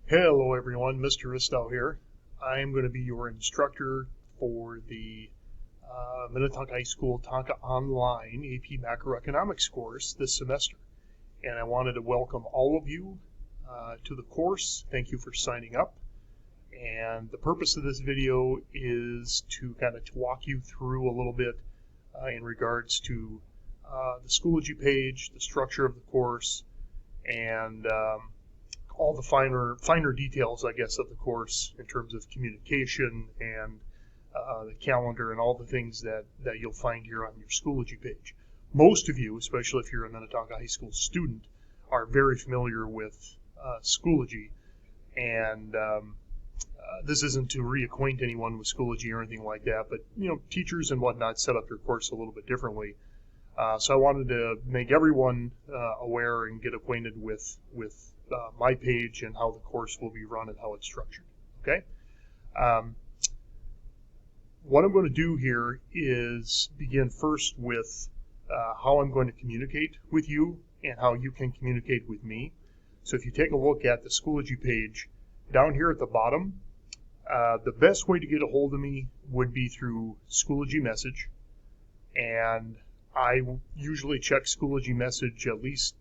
Hello everyone, Mr. Ristau here. I am going to be your instructor for the Minnetonka High School Tonka Online AP Macroeconomics course this semester. And I wanted to welcome all of you to the course. Thank you for signing up. And the purpose of this video is to kind of walk you through a little bit in regards to the Schoology page, the structure of the course, and all the finer details, I guess, of the course in terms of communication and the calendar and all the things that you'll find here on your Schoology page. Most of you, especially if you're a Minnetonka High School student, are very familiar with Schoology, and this isn't to reacquaint anyone with Schoology or anything like that, but teachers and whatnot set up their course a little bit differently. So I wanted to make everyone aware and get acquainted with my page and how the course will be run and how it's structured. Okay. What I'm going to do here is begin first with how I'm going to communicate with you and how you can communicate with me. So if you take a look at the Schoology page, down here at the bottom, the best way to get a hold of me would be through Schoology message, and I usually check Schoology message at least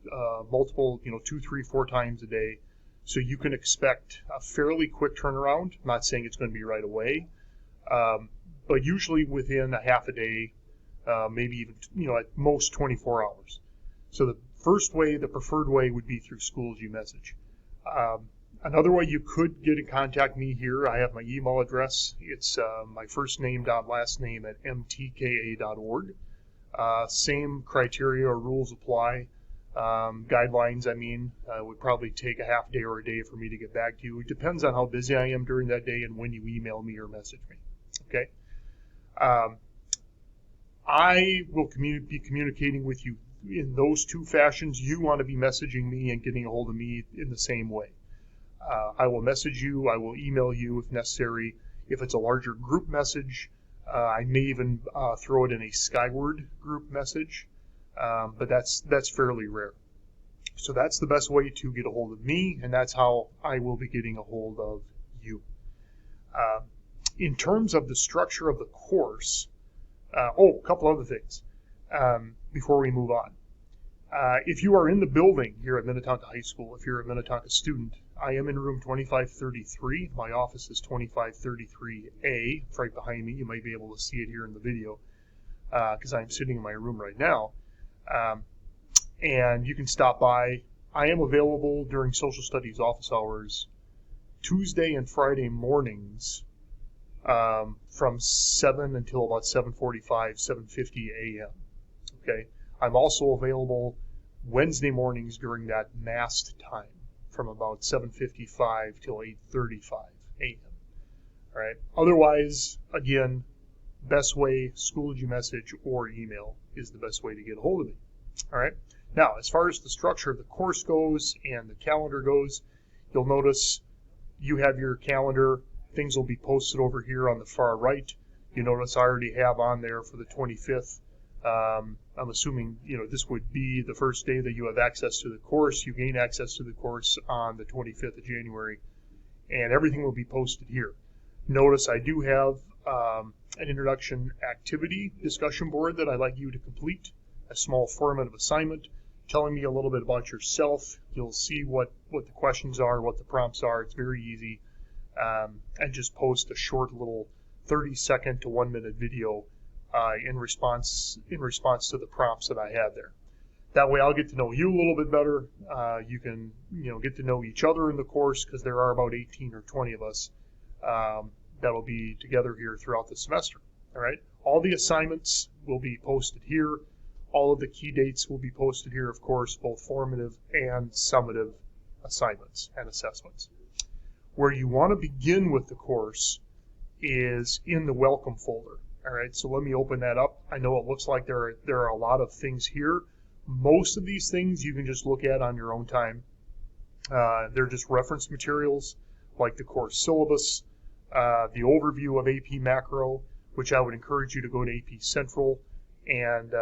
multiple, 2, 3, 4 times a day. So you can expect a fairly quick turnaround. I'm not saying it's going to be right away, but usually within a half a day, maybe even, at most 24 hours. So the first way, the preferred way, would be through Schoology message. Another way you could get in contact me here, I have my email address. It's my first name dot last name at mtka.org. Same criteria or rules apply. Guidelines, would probably take a half day or a day for me to get back to you. It depends on how busy I am during that day and when you email me or message me. Okay. I will be communicating with you in those two fashions. You want to be messaging me and getting a hold of me in the same way. I will message you. I will email you if necessary. If it's a larger group message, I may even throw it in a Skyward group message, but that's fairly rare. So that's the best way to get a hold of me, and that's how I will be getting a hold of you. In terms of the structure of the course, a couple other things before we move on. If you are in the building here at Minnetonka High School, if you're a Minnetonka student, I am in room 2533. My office is 2533A. It's right behind me. You might be able to see it here in the video because I'm sitting in my room right now. And you can stop by. I am available during social studies office hours Tuesday and Friday mornings from 7 until about 7:45, 7:50 a.m. Okay. I'm also available Wednesday mornings during that massed time from about 7:55 till 8:35 a.m. All right. Otherwise, again, best way, Schoology message or email is the best way to get a hold of me. All right. Now, as far as the structure of the course goes and the calendar goes, you'll notice you have your calendar. Things will be posted over here on the far right. You notice I already have on there for the 25th. I'm assuming, this would be the first day that you have access to the course. You gain access to the course on the 25th of January, and everything will be posted here. Notice I do have an introduction activity discussion board that I'd like you to complete, a small formative assignment telling me a little bit about yourself. You'll see what the questions are, what the prompts are. It's very easy. And just post a short little 30-second to 1-minute video in response to the prompts that I have there. That way I'll get to know you a little bit better. You can get to know each other in the course because there are about 18 or 20 of us that will be together here throughout the semester. All right. All the assignments will be posted here. All of the key dates will be posted here, of course, both formative and summative assignments and assessments. Where you want to begin with the course is in the welcome folder. All right, so let me open that up. I know it looks like there are a lot of things here. Most of these things you can just look at on your own time. They're just reference materials like the course syllabus, the overview of AP Macro, which I would encourage you to go to AP Central and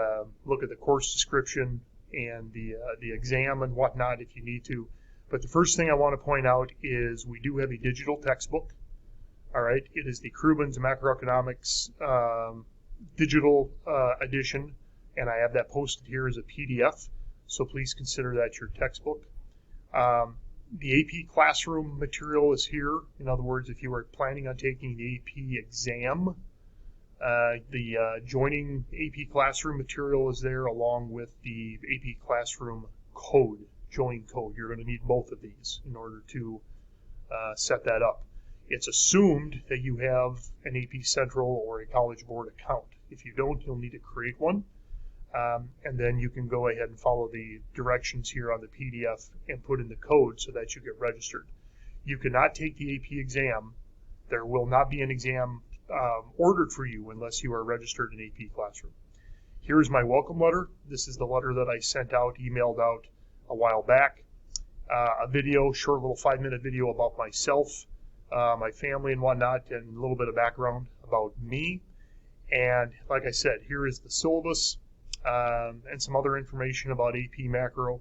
look at the course description and the exam and whatnot if you need to. But the first thing I want to point out is we do have a digital textbook. All right, it is the Krubin's Macroeconomics digital edition, and I have that posted here as a PDF, so please consider that your textbook. The AP classroom material is here. In other words, if you are planning on taking the AP exam, the joining AP classroom material is there along with the AP classroom code, join code. You're going to need both of these in order to set that up. It's assumed that you have an AP Central or a College Board account. If you don't, you'll need to create one. And then you can go ahead and follow the directions here on the PDF and put in the code so that you get registered. You cannot take the AP exam. There will not be an exam ordered for you unless you are registered in AP Classroom. Here's my welcome letter. This is the letter that I sent out, emailed out a while back. A video, short little 5-minute video about myself, my family and whatnot, and a little bit of background about me. And like I said, here is the syllabus and some other information about AP Macro.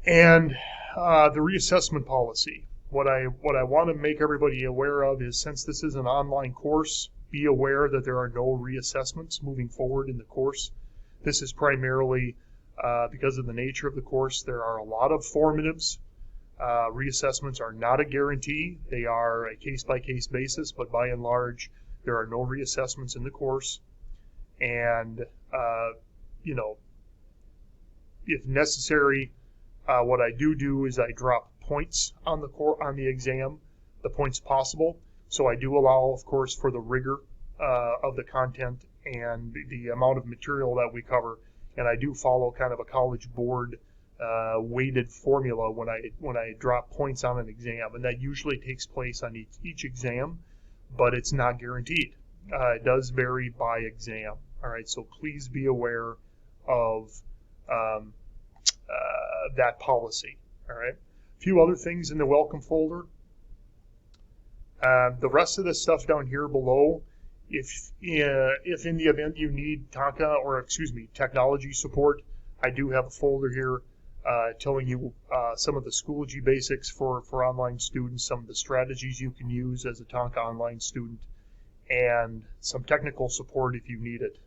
And the reassessment policy. What I want to make everybody aware of is, since this is an online course, be aware that there are no reassessments moving forward in the course. This is primarily because of the nature of the course. There are a lot of formatives. Reassessments are not a guarantee. They are a case-by-case basis, but by and large, there are no reassessments in the course. And, if necessary, what I do is I drop points on the exam, the points possible. So I do allow, of course, for the rigor of the content and the amount of material that we cover. And I do follow kind of a College Board weighted formula when I drop points on an exam, and that usually takes place on each exam, but it's not guaranteed. It does vary by exam. All right, so please be aware of that policy. All right, a few other things in the welcome folder. The rest of the stuff down here below, if in the event you need technology support, I do have a folder here telling you some of the Schoology basics for online students, some of the strategies you can use as a Tonka Online student, and some technical support if you need it.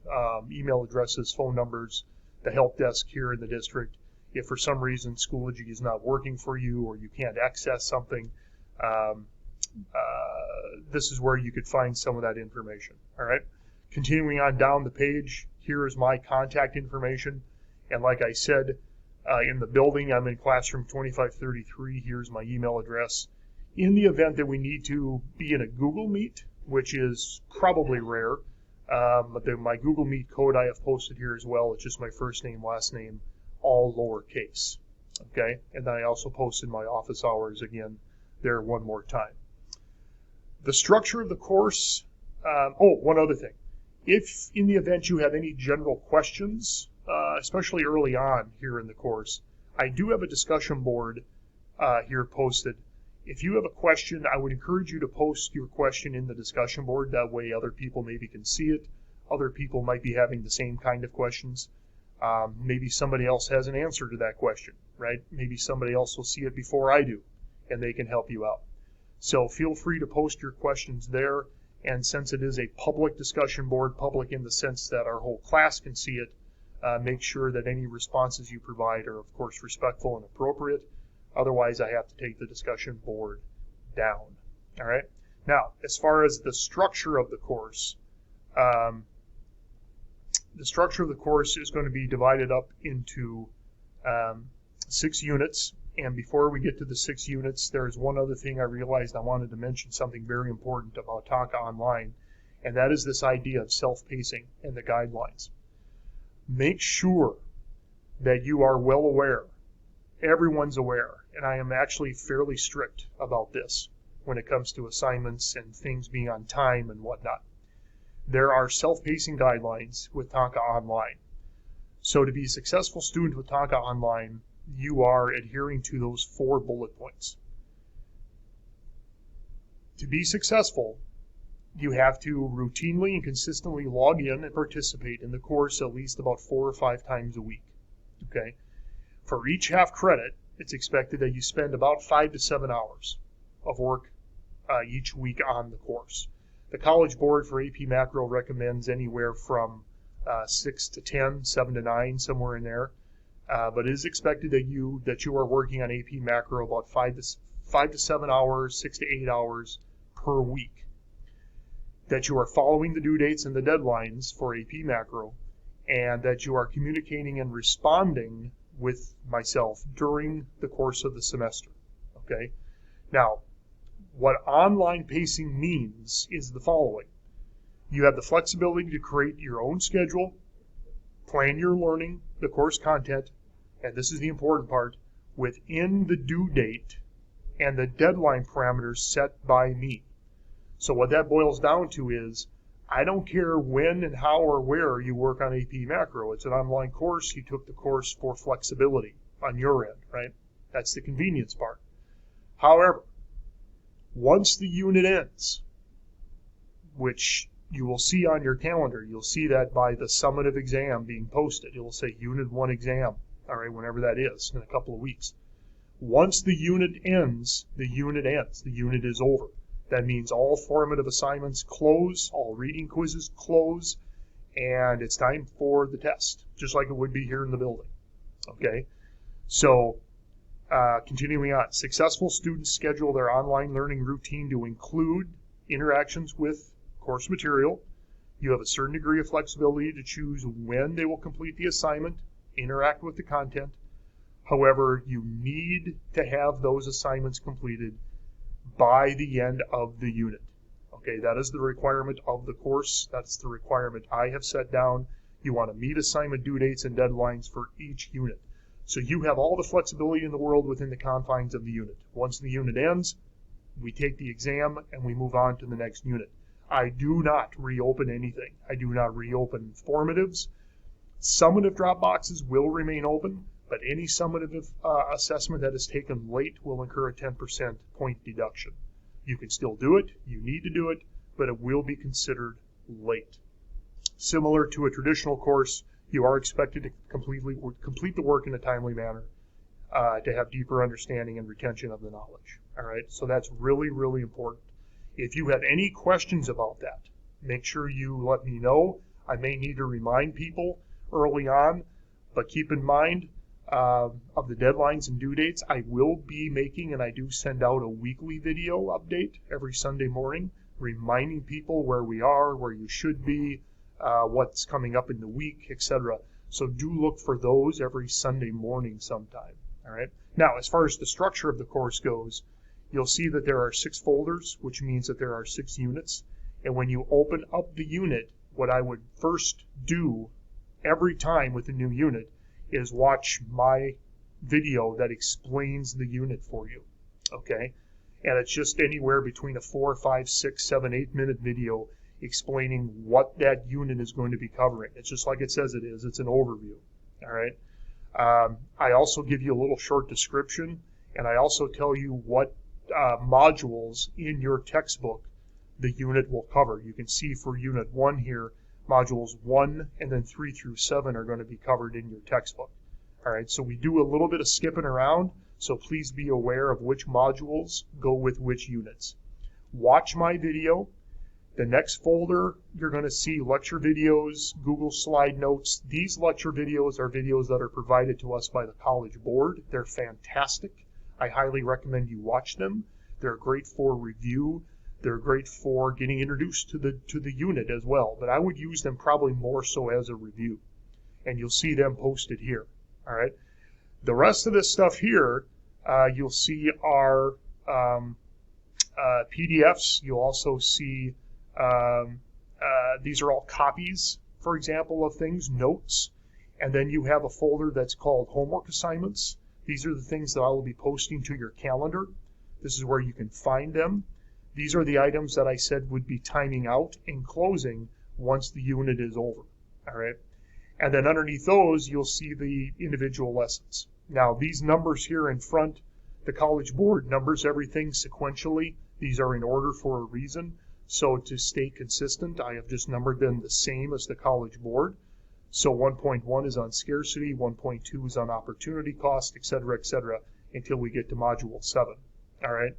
Email addresses, phone numbers, the help desk here in the district. If for some reason Schoology is not working for you or you can't access something, this is where you could find some of that information. All right. Continuing on down the page, here is my contact information. And like I said, in the building, I'm in classroom 2533. Here's my email address. In the event that we need to be in a Google Meet, which is probably rare, but my Google Meet code I have posted here as well. It's just my first name, last name, all lowercase. Okay, and then I also posted my office hours again there one more time. The structure of the course. One other thing. If in the event you have any general questions, especially early on here in the course, I do have a discussion board here posted. If you have a question, I would encourage you to post your question in the discussion board. That way other people maybe can see it. Other people might be having the same kind of questions. Maybe somebody else has an answer to that question, right? Maybe somebody else will see it before I do, and they can help you out. So feel free to post your questions there. And since it is a public discussion board, public in the sense that our whole class can see it, make sure that any responses you provide are, of course, respectful and appropriate. Otherwise, I have to take the discussion board down. All right. Now, as far as the structure of the course, is going to be divided up into 6 units. And before we get to the 6 units, there's one other thing I realized I wanted to mention, something very important about Tonka Online, and that is this idea of self-pacing and the guidelines. Make sure that you are well aware, everyone's aware, and I am actually fairly strict about this when it comes to assignments and things being on time and whatnot. There are self-pacing guidelines with Tonka Online. So to be a successful student with Tonka Online, you are adhering to those 4 bullet points. To be successful, you have to routinely and consistently log in and participate in the course at least about 4 or 5 times a week. Okay? For each half credit, it's expected that you spend about 5 to 7 hours of work each week on the course. The College Board for AP Macro recommends anywhere from 6 to 10, 7 to 9, somewhere in there. But it is expected that you are working on AP Macro about 5 to 7 hours, 6 to 8 hours per week. That you are following the due dates and the deadlines for AP Macro, and that you are communicating and responding with myself during the course of the semester. Okay? Now, what online pacing means is the following. You have the flexibility to create your own schedule, plan your learning, the course content, and this is the important part, within the due date and the deadline parameters set by me. So what that boils down to is, I don't care when and how or where you work on AP Macro. It's an online course. You took the course for flexibility on your end, right? That's the convenience part. However, once the unit ends, which you will see on your calendar, you'll see that by the summative exam being posted. It will say Unit 1 exam, all right, whenever that is, in a couple of weeks. Once the unit ends, the unit ends. The unit is over. That means all formative assignments close, all reading quizzes close, and it's time for the test, just like it would be here in the building. Okay? So, continuing on, successful students schedule their online learning routine to include interactions with course material. You have a certain degree of flexibility to choose when they will complete the assignment, interact with the content. However, you need to have those assignments completed by the end of the unit. Okay, that is the requirement of the course. That's the requirement I have set down. You want to meet assignment due dates and deadlines for each unit. So you have all the flexibility in the world within the confines of the unit. Once the unit ends, we take the exam and we move on to the next unit. I do not reopen anything. I do not reopen formatives. Summative drop boxes will remain open, but any summative assessment that is taken late will incur a 10% point deduction. You can still do it, you need to do it, but it will be considered late. Similar to a traditional course, you are expected to complete the work in a timely manner to have deeper understanding and retention of the knowledge. All right, so that's really, really important. If you have any questions about that, make sure you let me know. I may need to remind people early on, but keep in mind of the deadlines and due dates. I will be making, and I do send out a weekly video update every Sunday morning, reminding people where we are, where you should be, what's coming up in the week, etc. So do look for those every Sunday morning sometime. All right. Now, as far as the structure of the course goes, you'll see that there are 6 folders, which means that there are 6 units. And when you open up the unit, what I would first do every time with a new unit is watch my video that explains the unit for you. Okay? And it's just anywhere between a 4, 5, 6, 7, 8 minute video explaining what that unit is going to be covering. It's just like it says it is. It's an overview. All right? I also give you a little short description, and I also tell you what modules in your textbook the unit will cover. You can see for Unit 1 here, modules 1 and then 3 through 7 are going to be covered in your textbook. All right, so we do a little bit of skipping around, so please be aware of which modules go with which units. Watch my video. The next folder, you're going to see lecture videos, Google Slide Notes. These lecture videos are videos that are provided to us by the College Board. They're fantastic. I highly recommend you watch them. They're great for review. They're great for getting introduced to the unit as well. But I would use them probably more so as a review. And you'll see them posted here. All right. The rest of this stuff here, you'll see are PDFs. You'll also see these are all copies, for example, of things, notes. And then you have a folder that's called homework assignments. These are the things that I will be posting to your calendar. This is where you can find them. These are the items that I said would be timing out and closing once the unit is over. All right. And then underneath those, you'll see the individual lessons. Now, these numbers here in front, the College Board numbers everything sequentially. These are in order for a reason. So to stay consistent, I have just numbered them the same as the College Board. So 1.1 is on scarcity, 1.2 is on opportunity cost, etc., etc. until we get to Module 7, all right,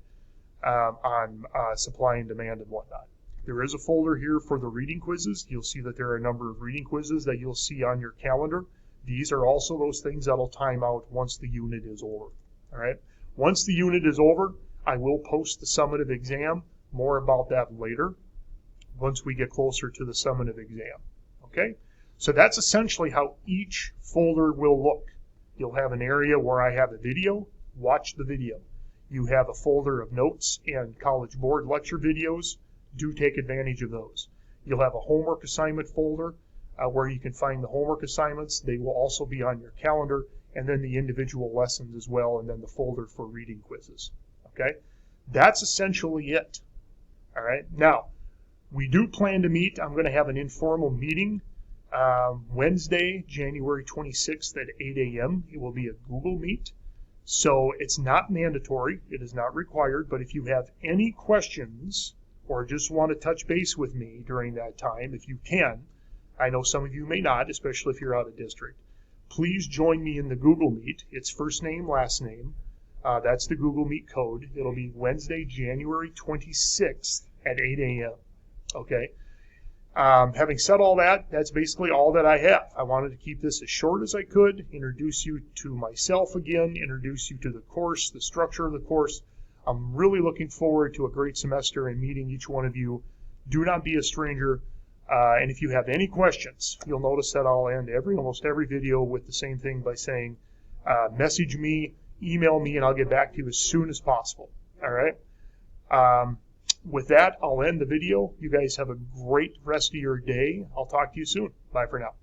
on supply and demand and whatnot. There is a folder here for the reading quizzes. You'll see that there are a number of reading quizzes that you'll see on your calendar. These are also those things that'll time out once the unit is over, all right? Once the unit is over, I will post the summative exam. More about that later once we get closer to the summative exam, okay? So that's essentially how each folder will look. You'll have an area where I have a video. Watch the video. You have a folder of notes and College Board lecture videos. Do take advantage of those. You'll have a homework assignment folder where you can find the homework assignments. They will also be on your calendar, and then the individual lessons as well, and then the folder for reading quizzes, okay? That's essentially it, all right? Now, we do plan to meet. I'm going to have an informal meeting Wednesday, January 26th at 8 a.m. It will be a Google Meet. So it's not mandatory. It is not required. But if you have any questions or just want to touch base with me during that time, if you can, I know some of you may not, especially if you're out of district, please join me in the Google Meet. It's first name, last name. That's the Google Meet code. It'll be Wednesday, January 26th at 8 a.m. Okay? Having said all that, that's basically all that I have. I wanted to keep this as short as I could, introduce you to myself again, introduce you to the course, the structure of the course. I'm really looking forward to a great semester and meeting each one of you. Do not be a stranger. And if you have any questions, you'll notice that I'll end almost every video with the same thing by saying, message me, email me, and I'll get back to you as soon as possible. All right? With that, I'll end the video. You guys have a great rest of your day. I'll talk to you soon. Bye for now.